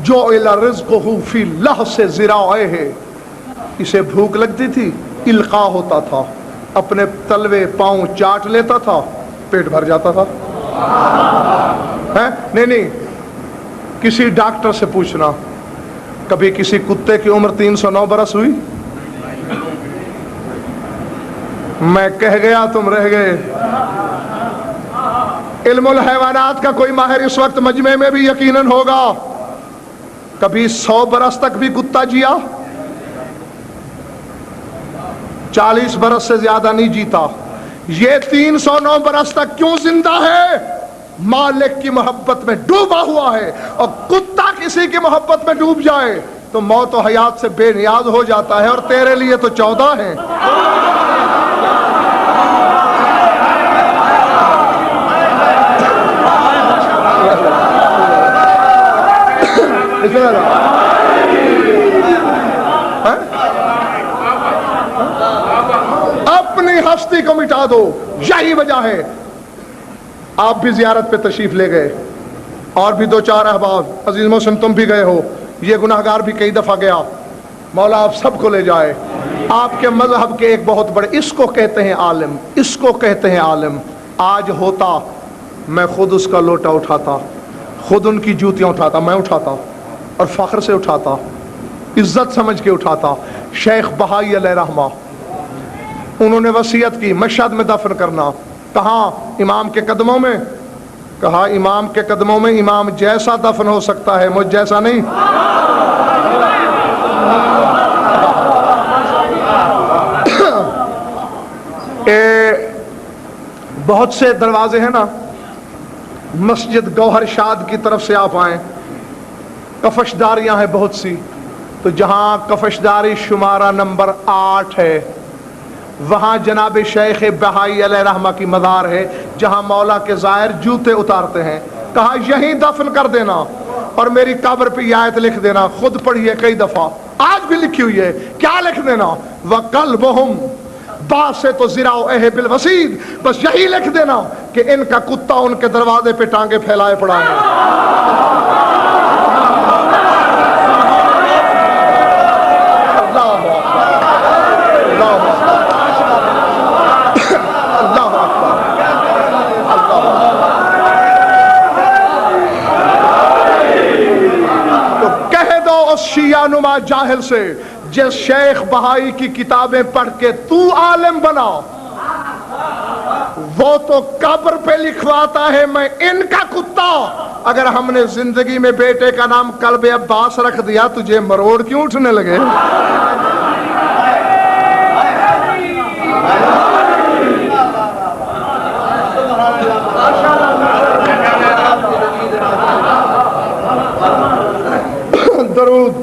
جو رزقہ فی لحظ ذراعیہ، اسے بھوک لگتی تھی، القاء ہوتا تھا، اپنے تلوے پاؤں چاٹ لیتا تھا، پیٹ بھر جاتا تھا۔ نہیں کسی ڈاکٹر سے پوچھنا، کبھی کسی کتے کی عمر 309 برس ہوئی؟ میں کہہ گیا تم رہ گئے۔ علم الحیوانات کا کوئی ماہر اس وقت مجمع میں بھی یقیناً ہوگا، کبھی 100 برس تک بھی کتا جیا؟ 40 برس سے زیادہ نہیں جیتا۔ یہ 309 برس تک کیوں زندہ ہے؟ مالک کی محبت میں ڈوبا ہوا ہے، اور کتا کسی کی محبت میں ڈوب جائے تو موت و حیات سے بے نیاز ہو جاتا ہے، اور تیرے لیے تو 14 ہیں۔ اپنی ہستی کو مٹا دو، یہی وجہ ہے۔ آپ بھی زیارت پہ تشریف لے گئے، اور بھی 2-4 احباب، عزیز محسن تم بھی گئے ہو، یہ گناہگار بھی کئی دفعہ گیا، مولا آپ سب کو لے جائے۔ آپ کے مذہب کے ایک بہت بڑے، اس کو کہتے ہیں عالم، اس کو کہتے ہیں عالم۔ آج ہوتا میں خود اس کا لوٹا اٹھاتا، خود ان کی جوتیاں اٹھاتا، میں اٹھاتا اور فخر سے اٹھاتا، عزت سمجھ کے اٹھاتا۔ شیخ بہائی علیہ رحمہ، انہوں نے وصیت کی مشہد میں دفن کرنا، کہاں؟ امام کے قدموں میں۔ کہا امام کے قدموں میں امام جیسا دفن ہو سکتا ہے، مجھ جیسا نہیں۔ بہت سے دروازے ہیں نا، مسجد گوہر شاد کی طرف سے آپ آئیں، کفشداریاں ہیں بہت سی، تو جہاں کفشداری شمارہ نمبر 8 ہے وہاں جناب شیخ بہائی علیہ رحمہ کی مزار ہے، جہاں مولا کے زائر جوتے اتارتے ہیں۔ کہا یہیں دفن کر دینا اور میری قبر پہ یہ آیت لکھ دینا، خود پڑھیے کئی دفعہ، آج بھی لکھی ہوئی ہے۔ کیا لکھ دینا؟ وَقَلْبُهُمْ باسط ذراعیہ بالوسید، بس یہی لکھ دینا کہ ان کا کتا ان کے دروازے پہ ٹانگیں پھیلائے پڑا ہے۔ شیعہ نما جاہل سے، جس شیخ بہائی کی کتابیں پڑھ کے تو عالم بنا، وہ تو قبر پہ لکھواتا ہے میں ان کا کتا۔ اگر ہم نے زندگی میں بیٹے کا نام کلب عباس رکھ دیا، تجھے مروڑ کیوں اٹھنے لگے؟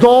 2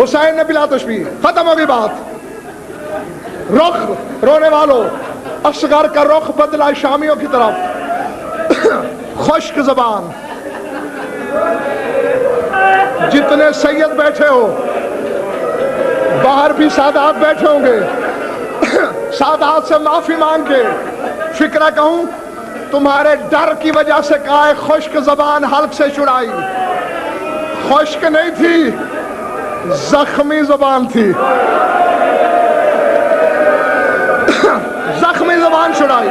حسین نے بلا تشبیہ، ختم ہوگی بات. رخ رونے والوں، اصغر کا رخ بدلا شامیوں کی طرف. خشک زبان. جتنے سید بیٹھے ہو، باہر بھی سادات بیٹھے ہوں گے، سادات سے معافی مانگ کے فکرہ کہوں، تمہارے ڈر کی وجہ سے کہا ہے خشک زبان حلق سے چھڑائی. خشک نہیں تھی، زخمی زبان تھی. زخمی زبان چھڑائی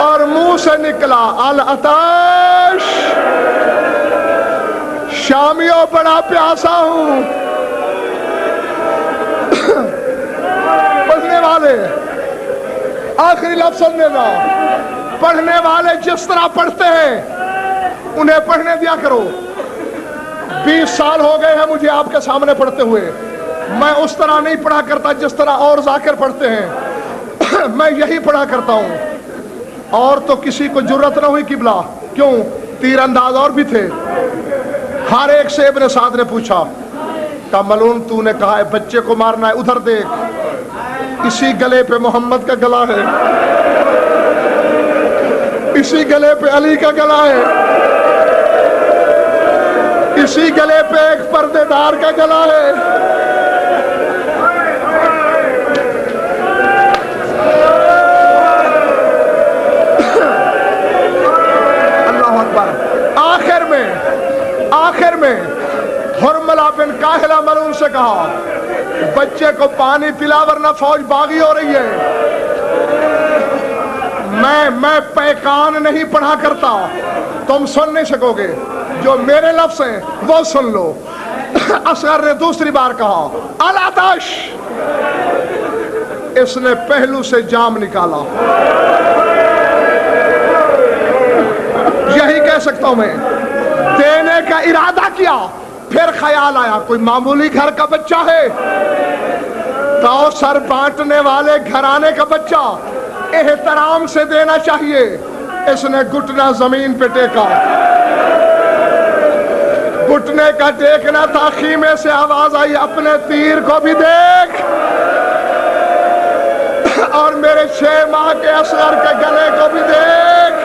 اور منہ سے نکلا العطش، شامیوں بڑا پیاسا ہوں. پڑھنے والے آخری لفظ سننے نا، پڑھنے والے جس طرح پڑھتے ہیں انہیں پڑھنے دیا کرو. 20 سال ہو گئے ہیں مجھے آپ کے سامنے پڑھتے ہوئے، میں اس طرح نہیں پڑھا کرتا جس طرح اور ذاکر پڑھتے ہیں. میں یہی پڑھا کرتا ہوں. اور تو کسی کو جرت نہ ہوئی قبلہ، کیوں؟ تیر انداز اور بھی تھے. ہر ایک سے ابن سعد نے پوچھا، کہا ملعون تو نے کہا ہے بچے کو مارنا ہے، ادھر دیکھ، اسی گلے پہ محمد کا گلا ہے، اسی گلے پہ علی کا گلا ہے، اسی گلے پہ ایک پردے دار کا گلا ہے. اللہ اکبر. آخر میں حرملہ بن کاہلہ ملعون سے کہا بچے کو پانی پلا ورنہ فوج باغی ہو رہی ہے. میں پیکان نہیں پڑھا کرتا، تم سن نہیں سکو گے. جو میرے لفظ ہیں وہ سن لو. اصغر نے دوسری بار کہا العطش. اس نے پہلو سے جام نکالا. یہی کہہ سکتا ہوں میں. دینے کا ارادہ کیا، پھر خیال آیا کوئی معمولی گھر کا بچہ ہے، کوثر بانٹنے والے گھرانے کا بچہ، احترام سے دینا چاہیے. اس نے گھٹنا زمین پہ ٹیکا. گھٹنے کا ٹیکنا تھا، خیمے سے آواز آئی اپنے تیر کو بھی دیکھ اور میرے 6 ماہ کے اصغر کے گلے کو بھی دیکھ.